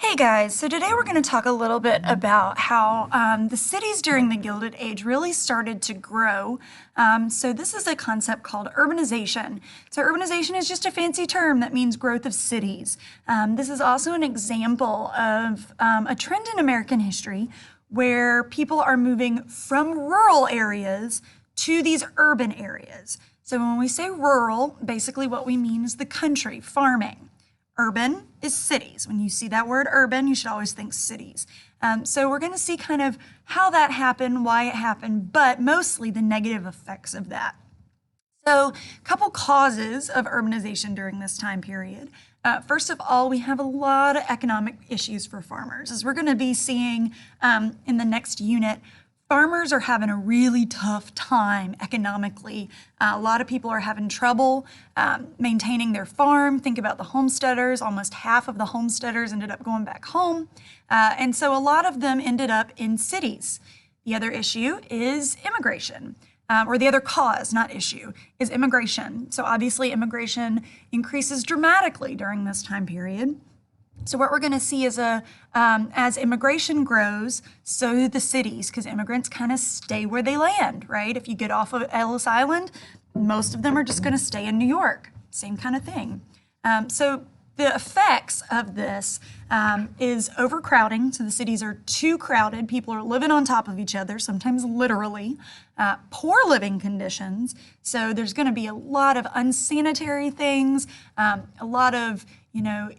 Hey guys, so today we're going to talk a little bit about how the cities during the Gilded Age really started to grow. So this is a concept called urbanization. So urbanization is just a fancy term that means growth of cities. This is also an example of a trend in American history where people are moving from rural areas to these urban areas. So when we say rural, basically what we mean is the country, farming. Urban is cities. When you see that word urban, you should always think cities. So we're going to see kind of how that happened, why it happened, but mostly the negative effects of that. So a couple causes of urbanization during this time period. First of all, we have a lot of economic issues for farmers. As we're going to be seeing in the next unit, farmers are having a really tough time economically. A lot of people are having trouble maintaining their farm. Think about the homesteaders. Almost half of the homesteaders ended up going back home. And so a lot of them ended up in cities. The other issue is immigration, or the other cause, not issue, is immigration. So obviously immigration increases dramatically during this time period. So what we're going to see is as immigration grows, so do the cities, because immigrants kind of stay where they land, right? If you get off of Ellis Island, most of them are just going to stay in New York. Same kind of thing. So the effects of this is overcrowding. So the cities are too crowded. People are living on top of each other, sometimes literally. Poor living conditions. So there's going to be a lot of unsanitary things, a lot of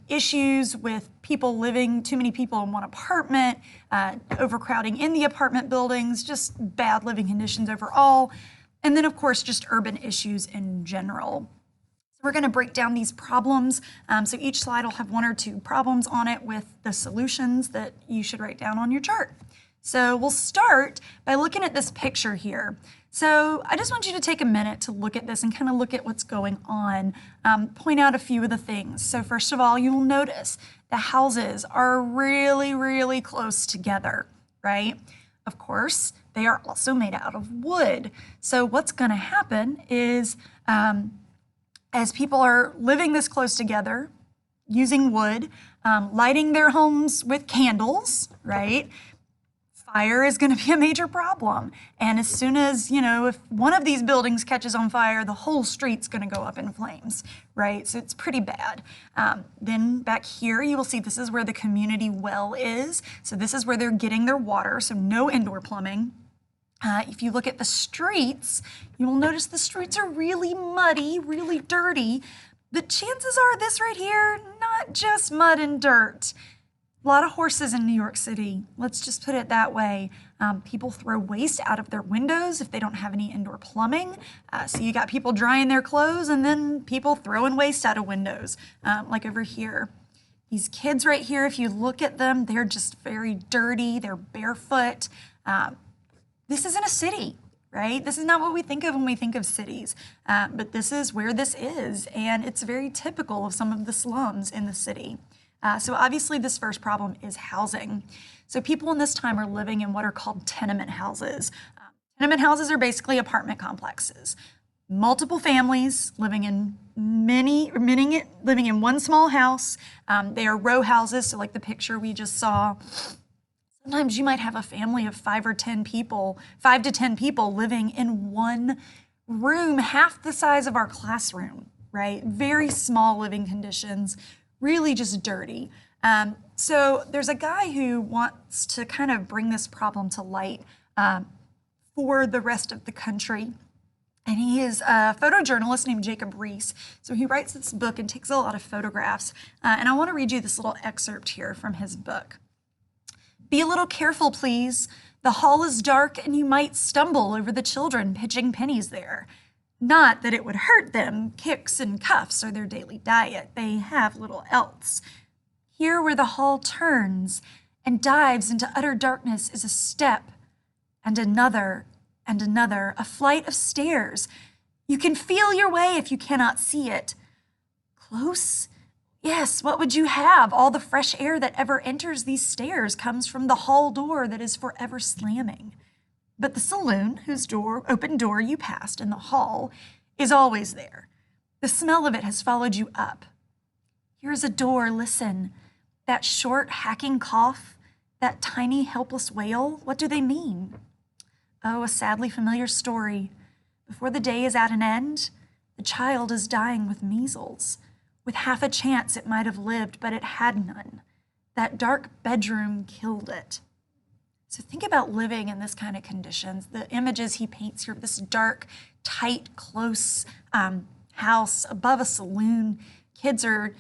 issues with people living, too many people in one apartment, overcrowding in the apartment buildings, just bad living conditions overall. And then, of course, just urban issues in general. So we're going to break down these problems. So each slide will have one or two problems on it with the solutions that you should write down on your chart. So we'll start by looking at this picture here. So I just want you to take a minute to look at this and kind of look at what's going on, point out a few of the things. So first of all, you will notice the houses are really, really close together, right? Of course, they are also made out of wood. So what's going to happen is as people are living this close together, using wood, lighting their homes with candles, right? Fire is going to be a major problem. And as soon as, if one of these buildings catches on fire, the whole street's going to go up in flames, right? So it's pretty bad. Then back here, you will see this is where the community well is. So this is where they're getting their water, so no indoor plumbing. If you look at the streets, you will notice the streets are really muddy, really dirty. The chances are this right here, not just mud and dirt. A lot of horses in New York City. Let's just put it that way. People throw waste out of their windows if they don't have any indoor plumbing. So you got people drying their clothes and then people throwing waste out of windows, like over here. These kids right here, if you look at them, they're just very dirty. They're barefoot. This isn't a city, right? This is not what we think of when we think of cities, but this is where this is, and it's very typical of some of the slums in the city. So obviously this first problem is housing. So people in this time are living in what are called tenement houses. Tenement houses are basically apartment complexes. Multiple families living in living in one small house. They are row houses, so like the picture we just saw. Sometimes you might have a family of 5 to 10 people living in one room, half the size of our classroom, right? Very small living conditions, really just dirty. So there's a guy who wants to kind of bring this problem to light for the rest of the country. And he is a photojournalist named Jacob Riis. So he writes this book and takes a lot of photographs. And I want to read you this little excerpt here from his book. Be a little careful, please. The hall is dark and you might stumble over the children pitching pennies there. Not that it would hurt them. Kicks and cuffs are their daily diet. They have little else. Here where the hall turns and dives into utter darkness is a step and another, a flight of stairs. You can feel your way if you cannot see it. Close? Yes, what would you have? All the fresh air that ever enters these stairs comes from the hall door that is forever slamming. But the saloon, whose open door you passed in the hall, is always there. The smell of it has followed you up. Here is a door, listen. That short, hacking cough, that tiny, helpless wail, what do they mean? Oh, a sadly familiar story. Before the day is at an end, the child is dying with measles. With half a chance it might have lived, but it had none. That dark bedroom killed it. So think about living in this kind of conditions. The images he paints here, this dark, tight, close house above a saloon. Kids are,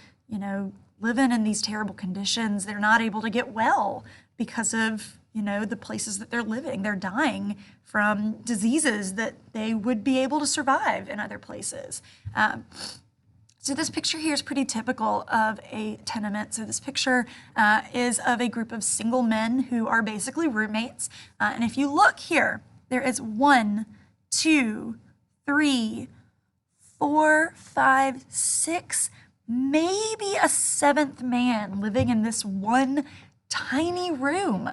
living in these terrible conditions. They're not able to get well because of, the places that they're living. They're dying from diseases that they would be able to survive in other places. So this picture here is pretty typical of a tenement. So this picture is of a group of single men who are basically roommates. And if you look here, there is 1, 2, 3, 4, 5, 6, maybe a 7th man living in this one tiny room.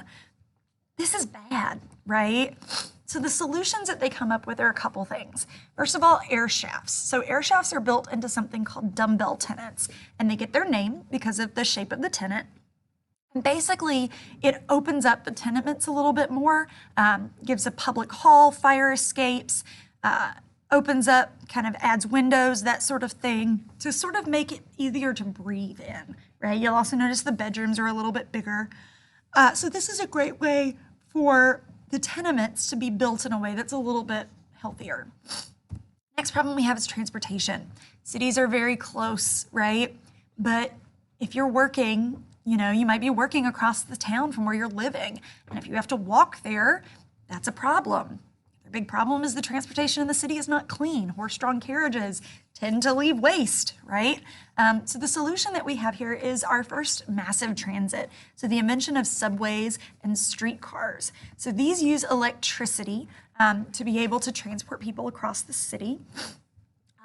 This is bad, right? So the solutions that they come up with are a couple things. First of all, air shafts. So air shafts are built into something called dumbbell tenants, and they get their name because of the shape of the tenant. And basically, it opens up the tenements a little bit more, gives a public hall, fire escapes, opens up, kind of adds windows, that sort of thing, to sort of make it easier to breathe in, right? You'll also notice the bedrooms are a little bit bigger. So this is a great way for the tenements to be built in a way that's a little bit healthier. Next problem we have is transportation. Cities are very close, right? But if you're working, you might be working across the town from where you're living. And if you have to walk there, that's a problem. The big problem is the transportation in the city is not clean. Horse-drawn carriages tend to leave waste, right? So the solution that we have here is our first massive transit. So the invention of subways and streetcars. So these use electricity to be able to transport people across the city.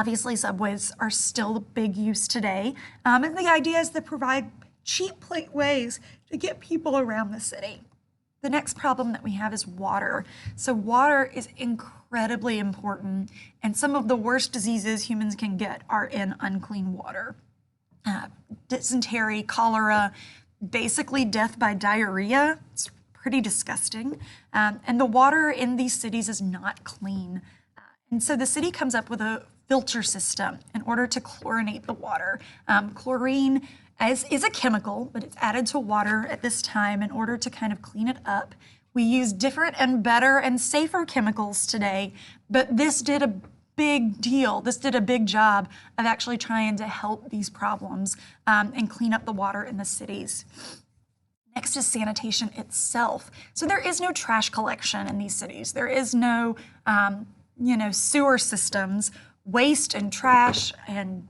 Obviously, subways are still the big use today. And the idea is to provide cheap ways to get people around the city. The next problem that we have is water. So water is incredibly important, and some of the worst diseases humans can get are in unclean water. Dysentery, cholera, basically death by diarrhea. It's pretty disgusting. And the water in these cities is not clean. And so the city comes up with a filter system in order to chlorinate the water. Chlorine is a chemical, but it's added to water at this time in order to kind of clean it up. We use different and better and safer chemicals today, but this did a big deal. This did a big job of actually trying to help these problems and clean up the water in the cities. Next is sanitation itself. So there is no trash collection in these cities. There is no, sewer systems. Waste and trash and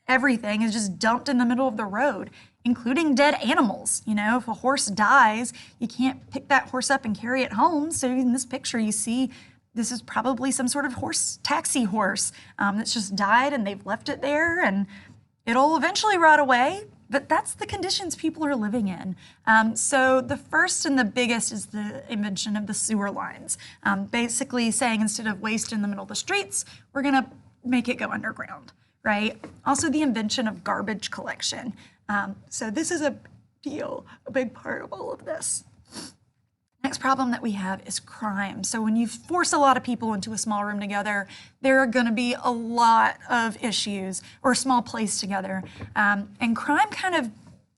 everything is just dumped in the middle of the road, including dead animals. If a horse dies, you can't pick that horse up and carry it home. So in this picture, you see this is probably some sort of taxi horse that's just died and they've left it there and it'll eventually rot away. But that's the conditions people are living in. So the first and the biggest is the invention of the sewer lines. Basically saying instead of waste in the middle of the streets, we're gonna make it go underground. Right? Also the invention of garbage collection. So this is a big part of all of this. Next problem that we have is crime. So when you force a lot of people into a small room together, there are gonna be a lot of issues, or a small place together. And crime kind of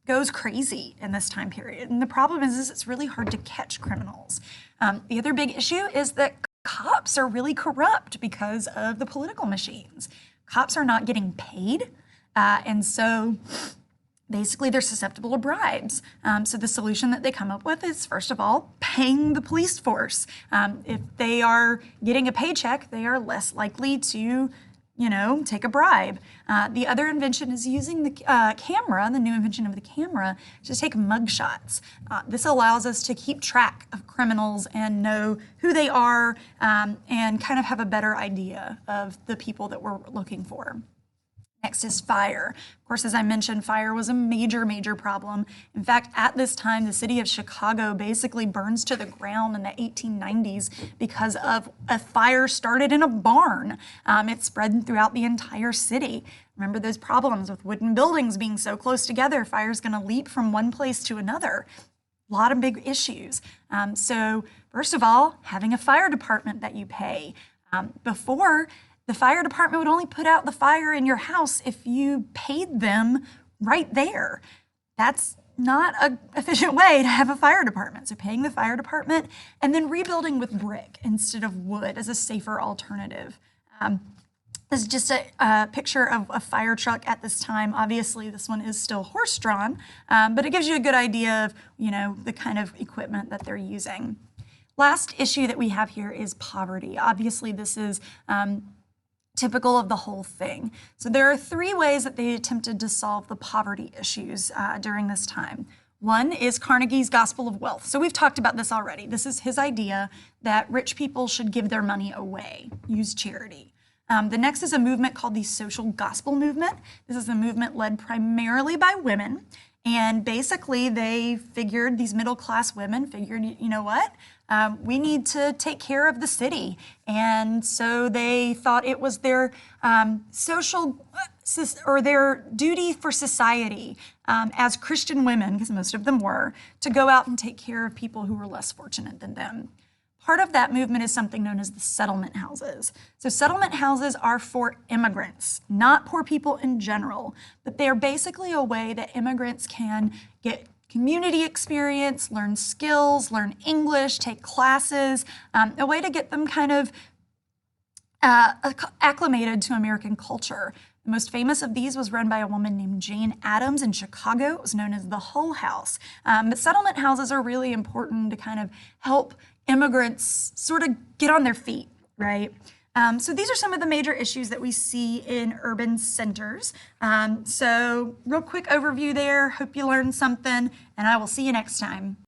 goes crazy in this time period. And the problem is it's really hard to catch criminals. The other big issue is that cops are really corrupt because of the political machines. Cops are not getting paid, and so basically they're susceptible to bribes. So the solution that they come up with is, first of all, paying the police force. If they are getting a paycheck, they are less likely to, take a bribe. The other invention is using the camera, the new invention of the camera, to take mugshots. This allows us to keep track of criminals and know who they are and kind of have a better idea of the people that we're looking for. Next is fire. Of course, as I mentioned, fire was a major, major problem. In fact, at this time, the city of Chicago basically burns to the ground in the 1890s because of a fire started in a barn. It spread throughout the entire city. Remember those problems with wooden buildings being so close together, fire's gonna leap from one place to another. A lot of big issues. So first of all, having a fire department that you pay. Before, the fire department would only put out the fire in your house if you paid them right there. That's not an efficient way to have a fire department. So paying the fire department and then rebuilding with brick instead of wood as a safer alternative. This is just a picture of a fire truck at this time. Obviously, this one is still horse-drawn, but it gives you a good idea of, the kind of equipment that they're using. Last issue that we have here is poverty. Obviously, this is typical of the whole thing. So there are 3 ways that they attempted to solve the poverty issues during this time. One is Carnegie's Gospel of Wealth. So we've talked about this already. This is his idea that rich people should give their money away, use charity. The next is a movement called the Social Gospel Movement. This is a movement led primarily by women. And basically they figured, these middle-class women figured, you know what? We need to take care of the city. And so they thought it was their their duty for society as Christian women, because most of them were, to go out and take care of people who were less fortunate than them. Part of that movement is something known as the settlement houses. So settlement houses are for immigrants, not poor people in general, but they are basically a way that immigrants can get community experience, learn skills, learn English, take classes, a way to get them kind of acclimated to American culture. The most famous of these was run by a woman named Jane Addams in Chicago. It was known as the Hull House. But settlement houses are really important to kind of help immigrants sort of get on their feet, right? So these are some of the major issues that we see in urban centers. So real quick overview there. Hope you learned something, and I will see you next time.